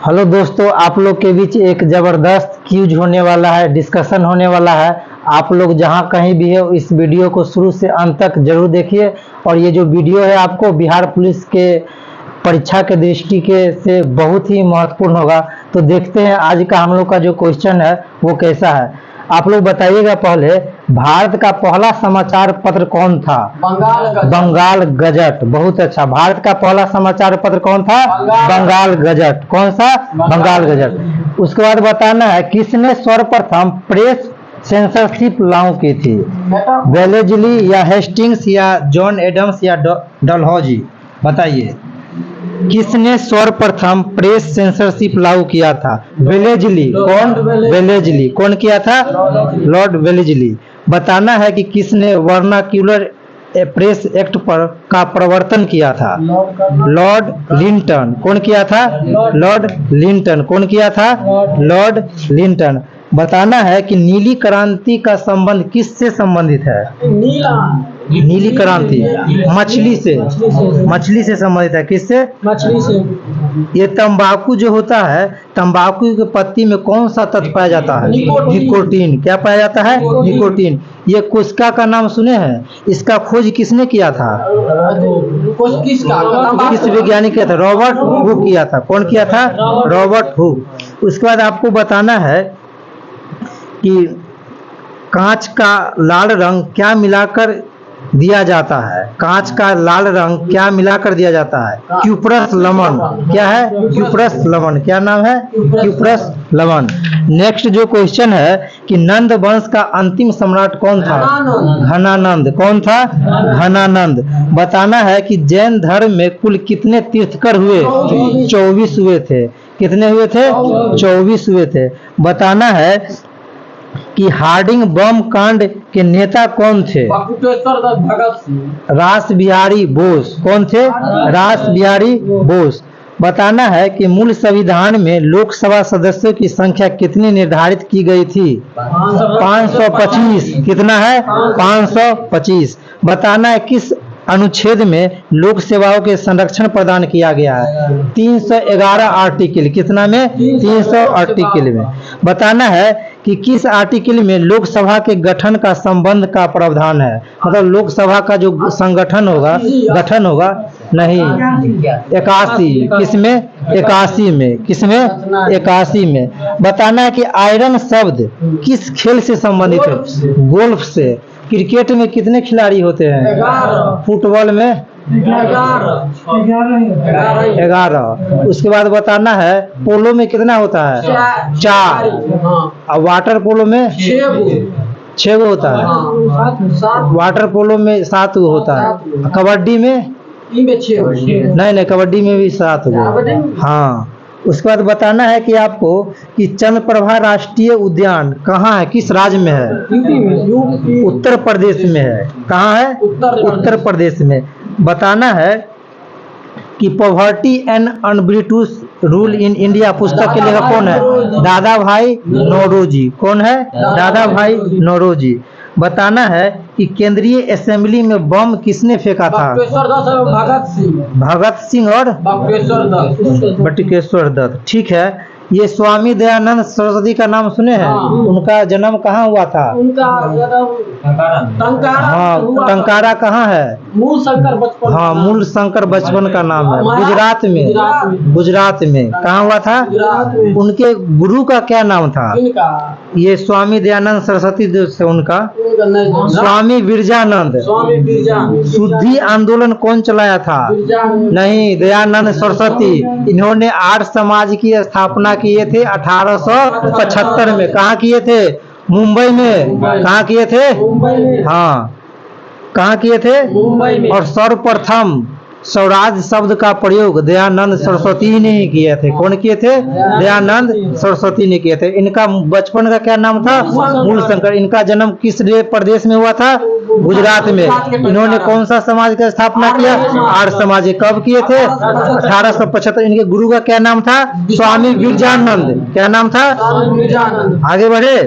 Hello दोस्तों, आप लोग के बीच एक ज़बरदस्त क्यूज होने वाला है, डिस्कशन होने वाला है। आप लोग जहां कहीं भी हो, इस वीडियो को शुरू से अंत तक जरूर देखिए। और ये जो वीडियो है आपको बिहार पुलिस के परीक्षा के दृष्टि के से बहुत ही महत्वपूर्ण होगा। तो देखते हैं आज का हम लोग का जो क्वेश्चन है वो कैसा है। आप लोग बताइएगा पहले, भारत का पहला समाचार पत्र कौन था? बंगाल गजट। बहुत अच्छा। भारत का पहला समाचार पत्र कौन था? बंगाल गजट। कौन सा? बंगाल गजट। उसके बाद बताना है किसने सर्वप्रथम प्रेस सेंसरशिप लागू की थी? वेलेजली या हेस्टिंग्स या जॉन एडम्स या डलहौजी? बताइए किसने सर्वप्रथम प्रेस सेंसरशिप लागू किया था? वेलेजली। कौन? वेलेजली। कौन किया था? Lord Wellesley. बताना है कि किसने वर्नाक्यूलर प्रेस एक्ट पर का प्रवर्तन किया था? Lord Linton. कौन किया था? Lord Linton. कौन किया था? Lord Linton. बताना है कि नीली क्रांति का संबंध किससे संबंधित है? नीली क्रांति मछली से। मछली से संबंधित है। किससे? मछली से। ये तंबाकू जो होता है, तंबाकू के पत्ती में कौन सा तत्व पाया जाता है? निकोटीन। क्या पाया जाता है? निकोटीन। ये कोशिका का नाम सुने हैं? इसका खोज किसने किया था? किस वैज्ञानिक किया था? रॉबर्ट हुक किया था। कौन किया था? Robert Hooke. उसके बाद आपको बताना है कि कांच का लाल रंग क्या मिलाकर दिया जाता है? कांच का लाल रंग क्या मिलाकर दिया जाता है? क्यूप्रस लवण। क्या है? क्यूप्रस लवण। क्या नाम है? क्यूप्रस लवण। नेक्स्ट जो क्वेश्चन है कि नंद वंश का अंतिम सम्राट कौन था? घनानंद। कौन था? घनानंद। बताना है कि जैन धर्म में कुल कितने तीर्थकर हुए? 24 हुए थे। कितने हुए थे? 24 हुए थे। बताना है कि हार्डिंग बम कांड के नेता कौन थे? रास बिहारी बोस। कौन थे? रास बिहारी बोस। बताना है कि मूल संविधान में लोकसभा सदस्यों की संख्या कितनी निर्धारित की गई थी? 525। कितना है? 525। बताना है किस अनुच्छेद में लोक सेवाओं के संरक्षण प्रदान किया गया है? 311 आर्टिकल। कितना में? 300 आर्टिकल में। बताना है कि किस आर्टिकल में लोकसभा के गठन का संबंध का प्रावधान है? मतलब लोकसभा का जो संगठन होगा, गठन होगा नहीं, 81। किसमें? 81 में। किसमें? 81 में। बताना है कि आयरन शब्द किस खेल से संबंधित है? गोल्फ से। क्रिकेट में कितने खिलाड़ी होते हैं? फुटबॉल में 11। उसके बाद बताना है पोलो में कितना होता है? 4। और वाटर पोलो में 6 होता है। वाटर पोलो में 7 होता है। कबड्डी में नहीं, कबड्डी में भी 7 गो। हाँ। उसके बाद बताना है कि आपको कि चंद्रप्रभा राष्ट्रीय उद्यान कहाँ है? किस राज्य में है? उत्तर प्रदेश में है। कहाँ है? उत्तर प्रदेश में। बताना है कि poverty and un-British rule in India पुस्तक के लेखक कौन है? दादा भाई नौरोजी। कौन है? दादा भाई नौरोजी। बताना है कि केंद्रीय असेंबली में बम किसने फेंका था? भगत सिंह और बटुकेश्वर दत्त। ठीक है। ये स्वामी दयानंद सरस्वती का नाम सुने हैं? उनका जन्म कहाँ हुआ था? टंकारा कहाँ है? हाँ, मूल शंकर बचपन का नाम है। गुजरात में। गुजरात में कहाँ हुआ था? उनके गुरु का क्या नाम था? ये स्वामी दयानंद सरस्वती से उनका स्वामी विरजानंद। शुद्धि आंदोलन कौन चलाया था? नहीं, दयानंद सरस्वती। इन्होंने आर्य समाज की स्थापना किए थे 1875 में। कहाँ किए थे? मुंबई में। कहाँ किए थे? हाँ, कहाँ किए थे? मुंबई में। और सर्वप्रथम स्वराज शब्द का प्रयोग दयानंद सरस्वती ने ही किए थे। कौन किए थे? दयानंद सरस्वती ने किए थे। इनका बचपन का क्या नाम था? मूल शंकर। इनका जन्म किस प्रदेश में हुआ था? गुजरात में। इन्होंने कौन सा समाज का स्थापना किया? आर्य समाज। कब किए थे? 1875। इनके गुरु का क्या नाम था? स्वामी विरजानंद। क्या नाम था? आगे बढ़े।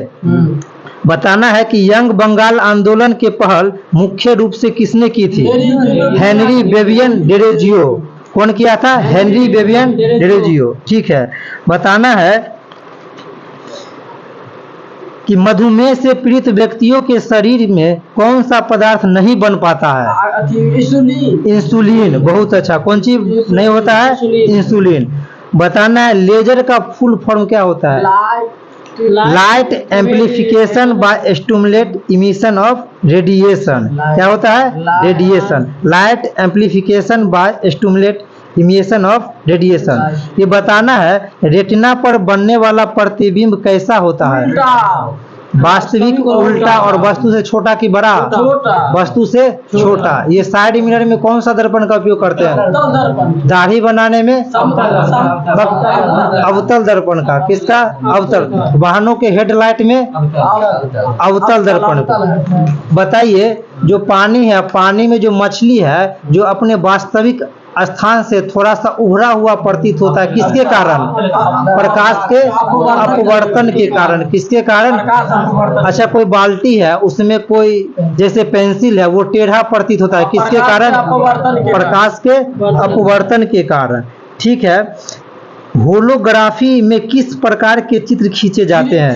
बताना है कि यंग बंगाल आंदोलन के पहल मुख्य रूप से किसने की थी? Henry Vivian Derozio. कौन किया था? Henry Vivian Derozio. ठीक है। बताना है कि मधुमेह से पीड़ित व्यक्तियों के शरीर में कौन सा पदार्थ नहीं बन पाता है? इंसुलिन। बहुत अच्छा। कौन चीज नहीं होता है? इंसुलिन। बताना है लेजर का फुल फॉर्म क्या होता है? Light amplification by stimulate emission of radiation. क्या होता है? Radiation. Light amplification by stimulate emission of radiation. ये बताना है रेटिना पर बनने वाला प्रतिबिंब कैसा होता है? वास्तविक, उल्टा और वस्तु से छोटा कि बड़ा? वस्तु से छोटा। ये साइड मिरर में कौन सा दर्पण का उपयोग करते हैं? दाढ़ी बनाने में अवतल दर्पण का। किसका? अवतल। वाहनों के हेडलाइट में अवतल दर्पण का। बताइए जो पानी है, पानी में जो मछली है जो अपने वास्तविक स्थान से थोड़ा सा उभरा हुआ प्रतीत होता है, किसके कारण? प्रकाश के अपवर्तन के कारण। किसके कारण? अच्छा, कोई बाल्टी है उसमें कोई जैसे पेंसिल है वो टेढ़ा प्रतीत होता है, किसके कारण? प्रकाश के अपवर्तन के कारण। ठीक है। होलोग्राफी में किस प्रकार के चित्र खींचे जाते हैं?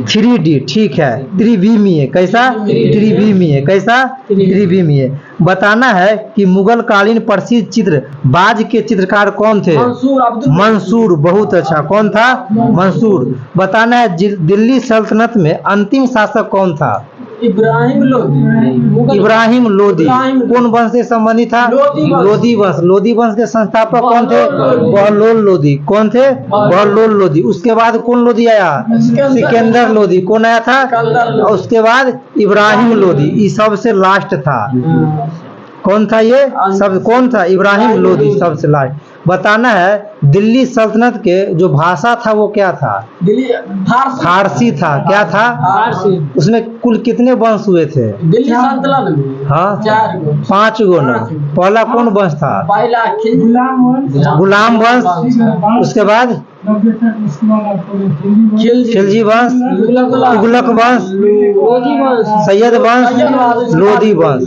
3D। ठीक है। त्रिविमीय। कैसा? त्रिविमीय। कैसा? त्रिविमीय। बताना है कि मुगल कालीन प्रसिद्ध चित्र बाज के चित्रकार कौन थे? मंसूर। बहुत अच्छा। कौन था? मंसूर। बताना है दिल्ली सल्तनत में अंतिम शासक कौन था? इब्राहिम लोदी। कौन वंश से संबंधित था? लोदी वंश। लोदी वंश के संस्थापक कौन थे? बहलोल लोदी। कौन थे? बहलोल लोदी। उसके बाद कौन लोदी आया? सिकंदर लोदी। कौन आया था? और उसके बाद इब्राहिम लोदी। ये सबसे लास्ट था। कौन था ये? सब कौन था? इब्राहिम लोदी सबसे लास्ट। बताना है दिल्ली सल्तनत के जो भाषा था वो क्या था? फारसी था। क्या था? उसमें कुल कितने वंश हुए थे? दिल्ली सल्तनत में हाँ 5 गो ना। पहला कौन वंश था? गुलाम वंश। उसके बाद खिलजी वंश, तुगलक वंश, सैयद वंश, लोदी वंश।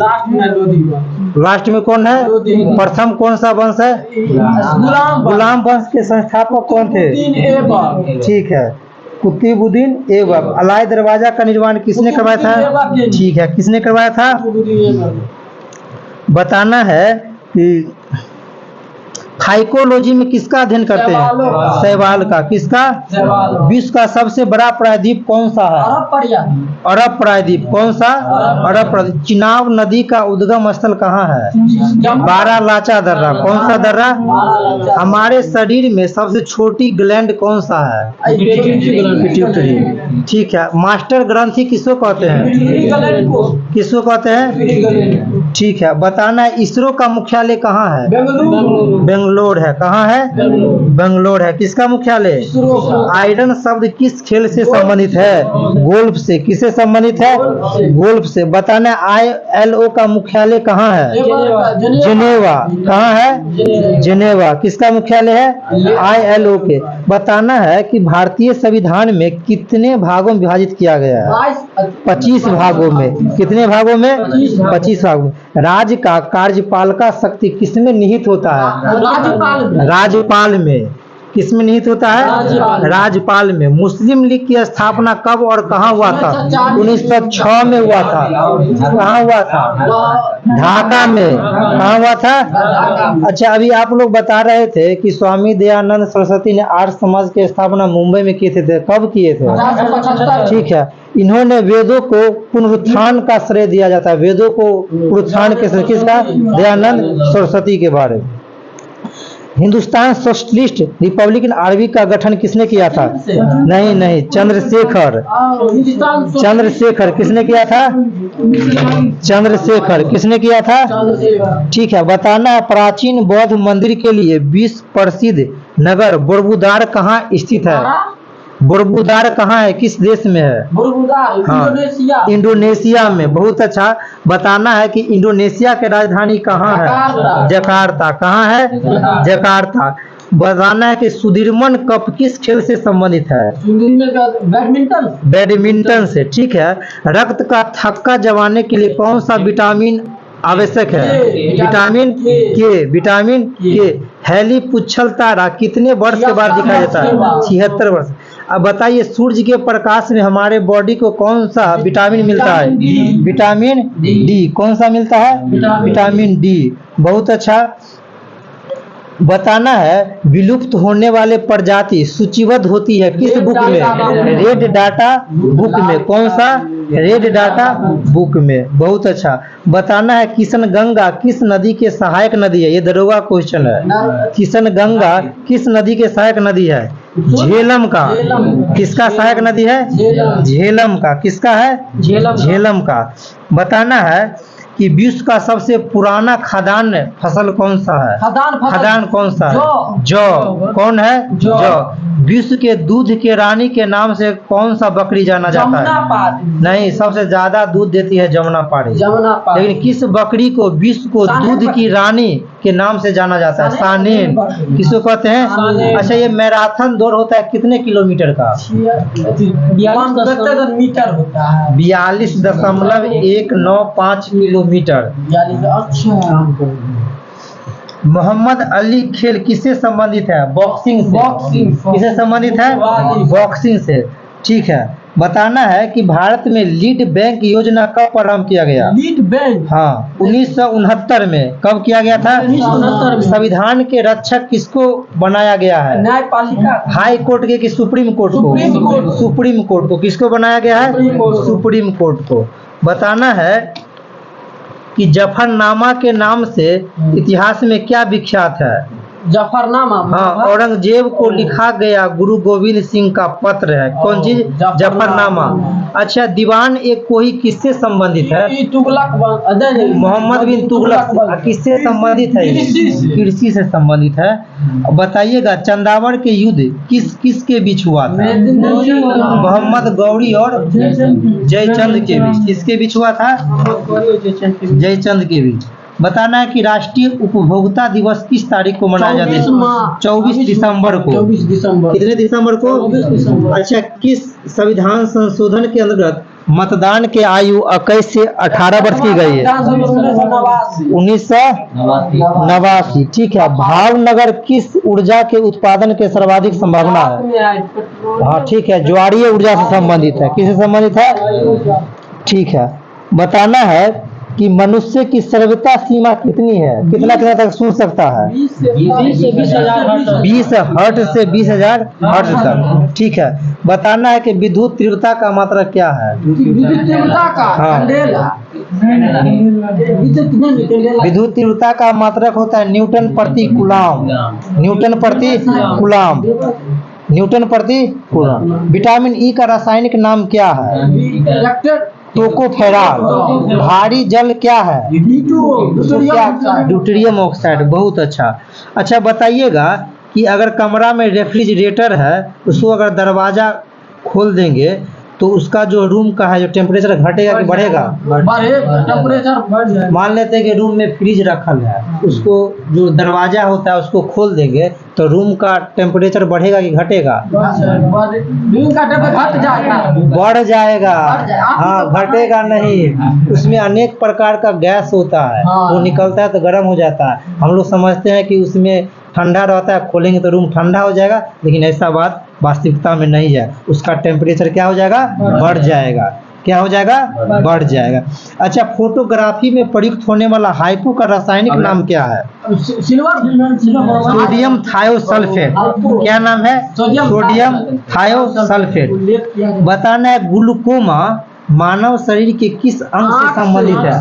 लास्ट में कौन है? प्रथम कौन सा वंश है? गुलाम वंश के संस्थापक कौन थे? ठीक है। कुतुबुद्दीन ऐबक। अलाई दरवाजा का निर्माण किसने करवाया था? ठीक है। किसने करवाया था? बताना है कि साइकोलॉजी में किसका अध्ययन करते हैं? शैवाल का। किसका? विश्व का सबसे बड़ा प्रायद्वीप कौन सा है? अरब प्रायद्वीप। कौन सा? अरब प्रायद्वीप। चिनाब नदी का उद्गम स्थल कहाँ है? बारालाचा दर्रा। कौन सा दर्रा? हमारे शरीर में सबसे छोटी ग्लैंड कौन सा है? पिट्यूटरी। ठीक है। मास्टर ग्रंथि किसको कहते हैं? किसको कहते हैं? ठीक है। बताना है इसरो का मुख्यालय कहाँ है? बेंगलोर है। कहाँ है? बेंगलोर है। किसका मुख्यालय? आयरन शब्द किस खेल से संबंधित है? गोल्फ से। किससे संबंधित है? गोल्फ से। बताना ILO का मुख्यालय कहाँ है? जिनेवा। कहाँ है? जिनेवा। किसका मुख्यालय है? ILO के। बताना है कि भारतीय संविधान में कितने भागों में विभाजित किया गया है? 25 भागों में। कितने भागों में? 25 भागों में। राज्य का कार्यपालिका शक्ति किसमें निहित होता है? राज्यपाल में। किसमें निहित होता है? राज्यपाल में। मुस्लिम लीग की स्थापना कब और कहाँ हुआ था? 1906 में हुआ था। कहाँ हुआ था? ढाका में। कहाँ हुआ था? अच्छा, अभी आप लोग बता रहे थे कि स्वामी दयानंद सरस्वती ने आर्य समाज की स्थापना मुंबई में किए थे। कब किए थे? ठीक है। इन्होंने वेदों को पुनरुत्थान का श्रेय दिया जाता है। वेदों को पुनरुत्थान के श्रेय किसका? दयानंद सरस्वती के बारे में। हिंदुस्तान सोशलिस्ट रिपब्लिकन आर्मी का गठन किसने किया था? नहीं, चंद्रशेखर। चंद्रशेखर। किसने किया था? चंद्रशेखर। किसने किया था? ठीक है। बताना है प्राचीन बौद्ध मंदिर के लिए विश्व प्रसिद्ध नगर बोरबुदार कहाँ स्थित है? बोरबुदार कहाँ है? किस देश में है? हाँ, इंडोनेशिया में। बहुत अच्छा। बताना है कि इंडोनेशिया की राजधानी कहाँ है? जकार्ता। कहाँ है? जकार्ता। बताना है कि सुदीरमन कप किस खेल से संबंधित है? बैडमिंटन। बैडमिंटन से, ठीक है। रक्त का थक्का जमाने के लिए कौन सा विटामिन आवश्यक है? विटामिन के। विटामिन के। हैली पुच्छल तारा कितने वर्ष के बाद दिखाई देता है? 76 वर्ष। अब बताइए, सूर्य के प्रकाश में हमारे बॉडी को कौन सा विटामिन मिलता है? Vitamin D. कौन सा मिलता है? Vitamin D. बहुत अच्छा। बताना है, विलुप्त होने वाले प्रजाति सूचीबद्ध होती है किस बुक में? रेड डाटा बुक में। कौन सा? रेड डाटा बुक में। बहुत अच्छा। बताना है, किशन गंगा किस नदी के सहायक नदी है? ये दरोगा क्वेश्चन है। किशन गंगा किस नदी के सहायक नदी है? झेलम का। किसका सहायक नदी है? झेलम का। किसका है? झेलम का। बताना है कि विश्व का सबसे पुराना खदान फसल कौन सा है? खदान कौन सा है? जौ। कौन है? जौ। विश्व के दूध के रानी के नाम से कौन सा बकरी जाना जाता है? नहीं, सबसे ज्यादा दूध देती है जमुनापारी। लेकिन किस बकरी को विश्व को दूध की रानी के नाम से जाना जाता है? सानेन। किसको कहते हैं? अच्छा, ये मैराथन दौड़ होता है कितने किलोमीटर का? 42.195 किलोमीटर। मोहम्मद अली खेल किससे संबंधित है? बॉक्सिंग से। किससे संबंधित है? बॉक्सिंग से, ठीक है। बताना है कि भारत में लीड बैंक योजना कब प्रारंभ किया गया? लीड बैंक, हाँ, 1969 में। कब किया गया था? 1969 में। संविधान के रक्षक किसको बनाया गया है? न्यायपालिका। हाई कोर्ट के कि सुप्रीम कोर्ट को? सुप्रीम कोर्ट को। किसको बनाया गया है? सुप्रीम कोर्ट को। बताना है कि जफरनामा के नाम से इतिहास में क्या विख्यात है? जफरनामा। हाँ, औरंगजेब को लिखा गया गुरु गोविंद सिंह का पत्र है। कौन चीज? जफरनामा। अच्छा, दीवान एक कोई किससे संबंधित है? तुगलक। मोहम्मद बिन तुगलक किससे संबंधित है? कृषि से संबंधित है। बताइएगा, चंदावड़ के युद्ध किस के बीच हुआ था? मोहम्मद गौरी और जयचंद के बीच। किसके बीच हुआ था? जयचंद के बीच। बताना है कि राष्ट्रीय उपभोक्ता दिवस किस तारीख को मनाया जाता है? 24 दिसंबर को। 24 दिसंबर। कितने दिसंबर को? 24 दिसंबर। अच्छा, किस संविधान संशोधन के अंतर्गत मतदान की आयु 21 से 18 वर्ष की गई है? 1989। ठीक है। भावनगर किस ऊर्जा के उत्पादन के सर्वाधिक संभावना है? हाँ, ठीक है, ज्वारीय ऊर्जा से संबंधित है। किससे संबंधित है? ठीक है। बताना है कि मनुष्य की सर्वथा सीमा कितनी है? कितना तक सुन सकता है? 20 हर्ट्ज से 20,000 हर्ट्ज तक। ठीक है। बताना है कि विद्युत तीव्रता का मात्रा क्या है? विद्युत तीव्रता का मात्रक होता है न्यूटन प्रति कूलाम। न्यूटन प्रति कूलाम। न्यूटन प्रति कूलाम। विटामिन ई का रासायनिक नाम क्या है? टोकोफेरॉल। भारी जल क्या है? Deuterium oxide. बहुत अच्छा। अच्छा, बताइएगा कि अगर कमरा में रेफ्रिजरेटर है, उसको अगर दरवाजा खोल देंगे तो उसका जो रूम का है जो टेम्परेचर घटेगा कि बढ़ेगा? टेम्परेचर बढ़ जाएगा। मान लेते हैं कि रूम में फ्रिज रखल है, उसको जो दरवाजा होता है उसको खोल देंगे तो रूम का टेम्परेचर बढ़ेगा कि घटेगा? रूम का टेम्परेचर घट जाएगा। बढ़ जाएगा। हाँ, घटेगा नहीं। उसमें अनेक प्रकार का गैस होता है, वो निकलता है तो गर्म हो जाता है। हम लोग समझते हैं कि उसमें ठंडा रहता है, खोलेंगे तो रूम ठंडा हो जाएगा, लेकिन ऐसा बात वास्तविकता में नहीं है। उसका टेम्परेचर क्या हो जाएगा? बढ़ जाएगा। क्या हो जाएगा? बढ़ जाएगा। अच्छा, फोटोग्राफी में प्रयुक्त होने वाला हाइपो का रासायनिक नाम क्या है? Sodium thiosulphate. क्या नाम है? Sodium thiosulphate. बताना है, ग्लूकोमा मानव शरीर के किस अंग से संबंधित है?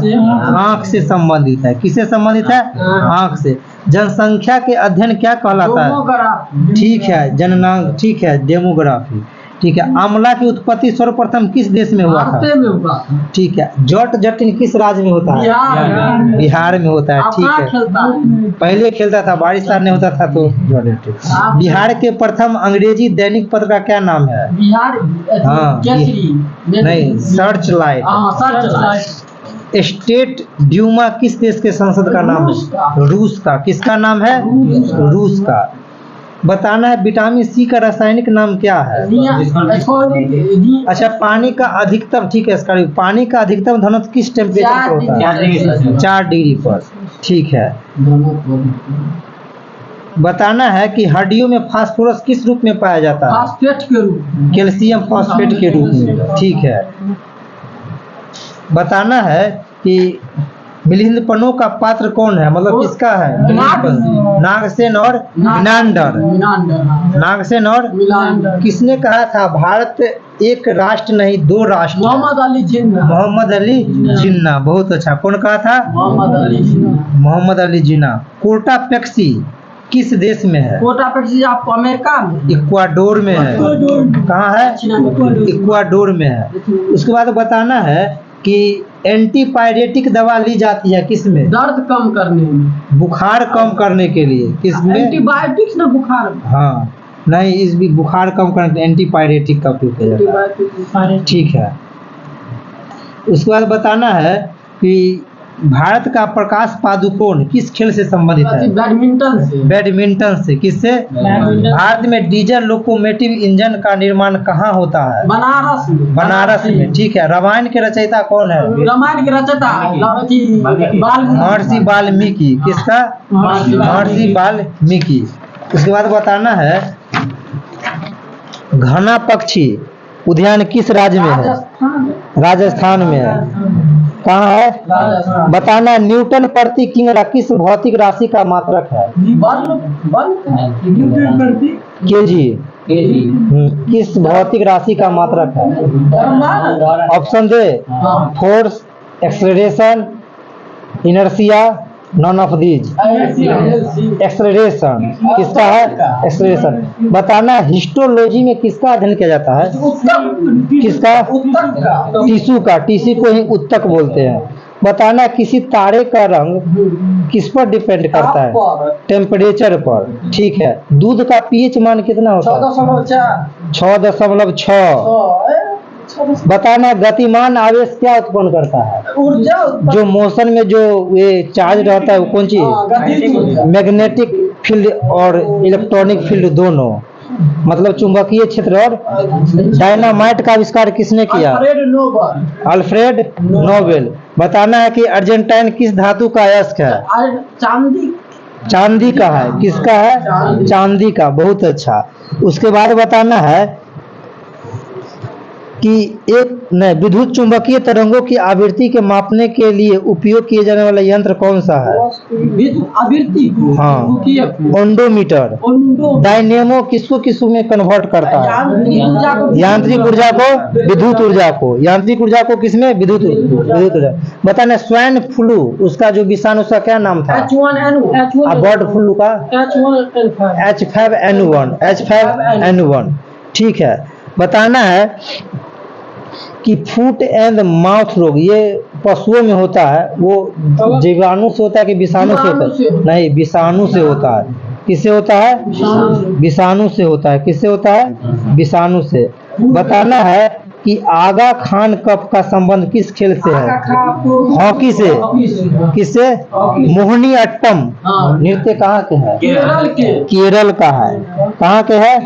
आंख से संबंधित है। किससे संबंधित है? आंख से। जनसंख्या के अध्ययन क्या कहलाता है? ठीक है, जननांग। ठीक है, डेमोग्राफी। ठीक है। आंवला की उत्पत्ति सर्वप्रथम किस देश में हुआ था? ठीक है। जट जटिन किस राज्य में होता है? बिहार में होता है। ठीक है। पहले खेलता था, बारिश नहीं होता था तो। बिहार के प्रथम अंग्रेजी दैनिक पत्र का क्या नाम है? हाँ, नहीं, सर्च लाइट। स्टेट ड्यूमा किस देश के संसद का नाम है? रूस का। किसका नाम है? रूस का। बताना है विटामिन सी का रासायनिक नाम क्या है। अच्छा, पानी का अधिकतम, ठीक है, इसका पानी का अधिकतम घनत्व किस टेम्परेचर पर होता है? 4 डिग्री पर। ठीक है। बताना है कि हड्डियों में फास्फोरस किस रूप में पाया जाता है? फास्फेट के रूप में। कैल्शियम फॉस्फेट के रूप में। ठीक है। बताना है कि मिलिंदपनों का पात्र कौन है, मतलब किसका है? नागसेन और मिनांडर। नागसेन और किसने कहा था भारत एक राष्ट्र नहीं 2 राष्ट्र? मोहम्मद अली जिन्ना। मोहम्मद अली जिन्ना, बहुत अच्छा। कौन कहा था? मोहम्मद अली जिन्ना। कोटा पैक्सी किस देश में है? कोटा पैक्सी आपको अमेरिका में, इक्वाडोर में है। कहाँ है? इक्वाडोर में है। उसके बाद बताना है कि एंटीपायरेटिक दवा ली जाती है किस में? दर्द कम करने में, बुखार कम करने के लिए। किस में? एंटीबायोटिक्स ना बुखार। हाँ, नहीं, इस भी बुखार कम करने के एंटीपायरेटिक का उपयोग किया जाता है। ठीक है। उसके बाद बताना है कि भारत का प्रकाश पादुकोण किस खेल से संबंधित है? बैडमिंटन से। बैडमिंटन से। किससे? भारत में डीजल लोकोमोटिव इंजन का निर्माण कहाँ होता है? बनारस में। बनारस में। ठीक है। रामायण के रचयिता कौन है? रामायण के रचयिता महर्षि वाल्मीकि। किसका? महर्षि वाल्मीकि। उसके बाद बताना है घना पक्षी उद्यान किस राज्य में है? राजस्थान में है। कहाँ है? बताना न्यूटन प्रति किंगडा किस भौतिक राशि का मात्रक है? केजी। किस भौतिक राशि का मात्रक है? Option they. Force, acceleration, inertia, none of these. Acceleration. किसका है? एक्सेलरेशन। बताना हिस्टोलॉजी में किसका अध्ययन किया जाता है? किसका? टिश्यू का। टिश्यू को ही उत्तक बोलते हैं। बताना किसी तारे का रंग किस पर डिपेंड करता है? टेम्परेचर पर। ठीक है। दूध का पीएच मान कितना होता है? 6.6। बताना गतिमान आवेश क्या उत्पन्न करता है? ऊर्जा। जो मोशन में जो ये चार्ज रहता है वो कौन चीज? मैग्नेटिक फील्ड और इलेक्ट्रॉनिक फील्ड दोनों, मतलब चुंबकीय क्षेत्र। और डायनामाइट का आविष्कार किसने किया? Alfred Nobel. बताना है कि अर्जेंटाइन किस धातु का अयस्क है? चांदी। चांदी का है। किसका है? चांदी का। बहुत अच्छा। उसके बाद बताना है कि विद्युत चुंबकीय तरंगों की आवृत्ति के मापने के लिए उपयोग किए जाने वाला यंत्र कौन सा है? आवृत्ति। हाँ, ओंडोमीटर। डायनेमो किसको किस में कन्वर्ट करता है? यांत्रिक ऊर्जा को विद्युत ऊर्जा को। यांत्रिक ऊर्जा को किसमें? विद्युत ऊर्जा। बताना स्वाइन फ्लू उसका जो विषाणु उसका क्या नाम था? बर्ड फ्लू का H5N1। ठीक है। बताना है कि फुट एंड माउथ रोग ये पशुओं में होता है, वो जीवाणु से होता है कि विषाणु से होता है? नहीं, विषाणु से होता है। किससे होता है? विषाणु से होता है। किससे होता है? विषाणु से। बताना है कि आगा खान कप का संबंध किस खेल से है? हॉकी से। किससे? मोहिनी अट्टम नृत्य कहाँ के है? केरल का है। कहाँ के है?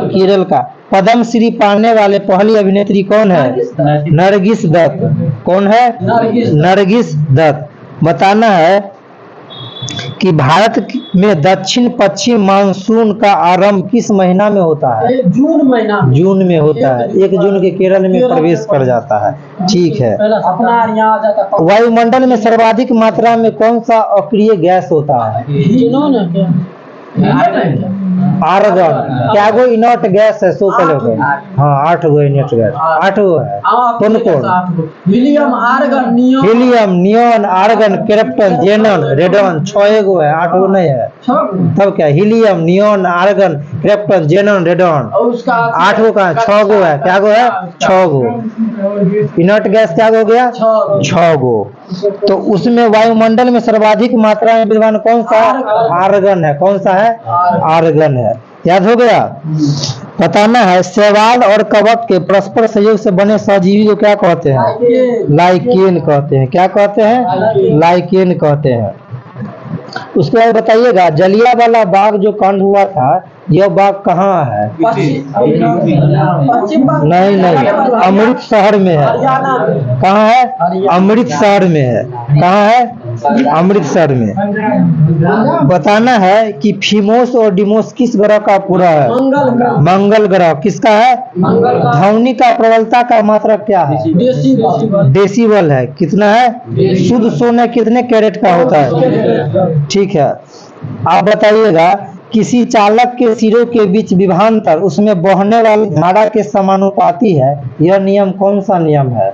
केरल का। पद्म श्री पाने वाले पहली अभिनेत्री कौन है? नरगिस दत्त। कौन है? नरगिस दत्त। बताना है कि भारत में दक्षिण पश्चिम मानसून का आरंभ किस महीना में होता है? जून महीना। जून में होता है। 1 जून के केरल में प्रवेश कर जाता है। ठीक है। अपना यहाँ आ जाता है। वायुमंडल में सर्वाधिक मात्रा में कौन सा अक्रिय गैस होता है? आर्गन। क्या गो इनर्ट गैस है? सो पहले हाँ 8 गो इनर्ट गैस। 8 गो है। कौन कौन? Helium, argon, neon. Helium, neon, argon, krypton, xenon, radon. 6 गो है, 8 गो नहीं है। तब क्या? Helium, neon, argon, krypton, xenon, radon. 8 गो का 6 गो है। क्या गो है? 6 गो। इनर्ट गैस क्या हो गया? 6 गो। तो उसमें वायुमंडल में सर्वाधिक मात्रा में विद्यमान कौन सा? आर्गन है। कौन सा है? आर्गन है। याद हो गया। बताना है शैवाल और कवक के परस्पर सहयोग से बने सहजीवी को क्या कहते हैं? लाइकेन कहते हैं। क्या कहते हैं? लाइकेन कहते हैं। उसके बाद बताइएगा जलियांवाला बाग जो कांड हुआ था, यह बाग कहाँ है? पश्चिम नहीं, अमृतसर में है। हरियाणा में। कहाँ है? अमृतसर में है। कहाँ है? अमृतसर में। बताना है कि फीमोस और डिमोस किस ग्रह का पूरा है? मंगल ग्रह। मंगल ग्रह। किसका है? मंगल का। ध्वनि का प्रबलता का मात्रक क्या है? डेसिबल है। कितना है? शुद्ध सोना कितने कैरेट का होता है? ठीक है। आप बताइएगा किसी चालक के सिरों के बीच विभवांतर उसमें बहने वाली धारा के समानुपाती है, यह नियम कौन सा नियम है?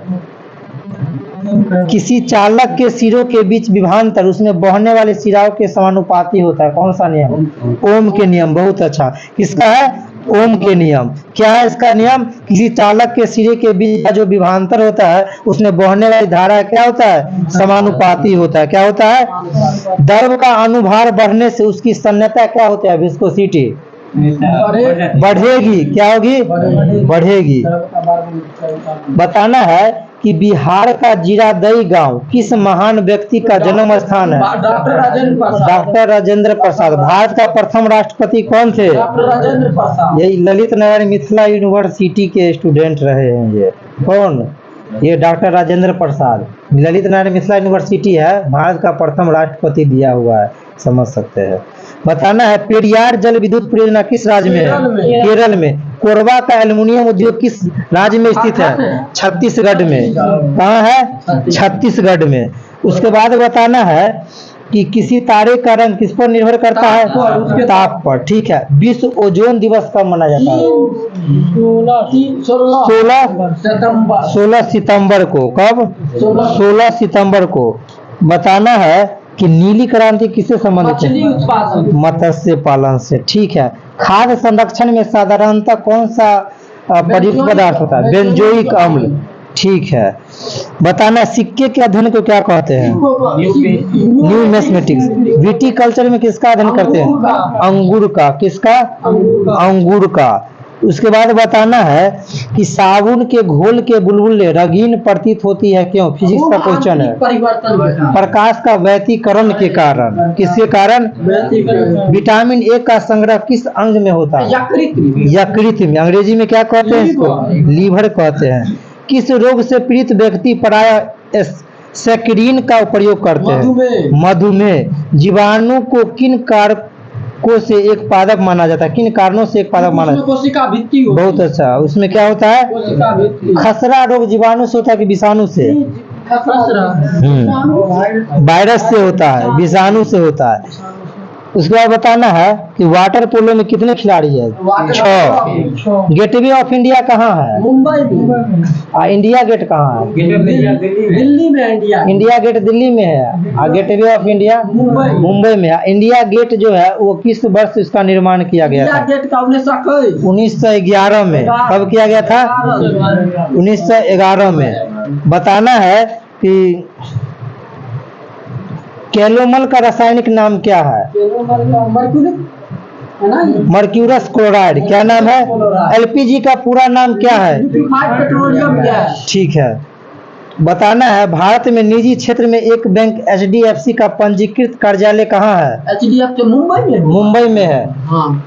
किसी चालक के सिरों के बीच विभवांतर उसमें बहने वाली सिराओं के समानुपाती होता है, कौन सा नियम? ओम के नियम। बहुत अच्छा। किसका है? ओम के नियम। क्या है इसका नियम? किसी चालक के सिरे के बीच का जो विभवांतर होता है उसमें बहने वाली धारा क्या होता है? समानुपाती होता है। क्या होता है? द्रव का अनुभार बढ़ने से उसकी तन्यता क्या होता है? विस्कोसिटी बढ़ेगी। क्या होगी? बढ़ेगी। बताना है कि बिहार का जीरादई गांव किस महान व्यक्ति का जन्म स्थान है? डॉक्टर राजेंद्र प्रसाद। डॉक्टर राजेंद्र प्रसाद। भारत का प्रथम राष्ट्रपति कौन थे? डॉक्टर राजेंद्र प्रसाद। यही ललित नारायण मिथिला यूनिवर्सिटी के स्टूडेंट रहे हैं। ये कौन? ये डॉक्टर राजेंद्र प्रसाद। ललित नारायण मिथिला यूनिवर्सिटी है, भारत का प्रथम राष्ट्रपति दिया हुआ है, समझ सकते हैं। बताना है पेरियार जल विद्युत परियोजना किस राज्य में है? केरल में। कोरबा का एल्युमिनियम उद्योग किस राज्य में स्थित है? छत्तीसगढ़ में। कहाँ है? छत्तीसगढ़ में। उसके बाद बताना है कि किसी तारे का रंग किस पर निर्भर करता है? ताप पर। ठीक है। विश्व ओजोन दिवस कब मनाया जाता है? 16 सितंबर को। कब? 16 सितंबर को। बताना है कि नीली क्रांति किससे संबंधित है? मत्स्य पालन से। ठीक है। खाद्य संरक्षण में साधारणतः कौन सा प्रयुक्त पदार्थ होता है? बेंजोइक अम्ल। ठीक है। बताना सिक्के के अध्ययन को क्या कहते हैं? न्यूमेस्मेटिक्स। विटीकल्चर में किसका अध्ययन करते हैं? अंगूर का। किसका? अंगूर का। उसके बाद बताना है कि साबुन के घोल के बुलबुले रंगीन प्रतीत होती है, क्यों? फिजिक्स का क्वेश्चन है। प्रकाश का व्यतिकरण के कारण। किसके कारण? विटामिन ए का संग्रह किस अंग में होता है? यकृत में। अंग्रेजी में क्या कहते हैं इसको? लीवर कहते हैं। किस रोग से पीड़ित व्यक्ति प्रायः सेक्रीन का प्रयोग करते हैं? मधुमेह। जीवाणु को किन कारकों से एक पादप माना जाता है? किन कारणों से एक पादप माना जाता है? कोशिका भित्ति। बहुत अच्छा। उसमें क्या होता है? खसरा रोग जीवाणु से होता है कि विषाणु से? वायरस से होता है, विषाणु से होता है। उसके बाद बताना है कि वाटर पोलो में कितने खिलाड़ी है? 6। गेटवे ऑफ इंडिया कहाँ है? मुंबई में। इंडिया गेट कहाँ है? दिल्ली में। इंडिया गेट दिल्ली में है और गेटवे ऑफ इंडिया मुंबई में है। इंडिया गेट जो है वो किस वर्ष इसका निर्माण किया गया था? गेट का 1911 में। कब किया गया था? 1911 में। बताना है कि कैलोमल का रासायनिक नाम क्या है? Mercurous chloride. क्या नाम है? एलपीजी का पूरा नाम क्या है? Petroleum gas. ठीक है। बताना है भारत में निजी क्षेत्र में एक बैंक एचडीएफसी का पंजीकृत कार्यालय कहाँ है? एचडीएफसी मुंबई में। मुंबई में है। हाँ।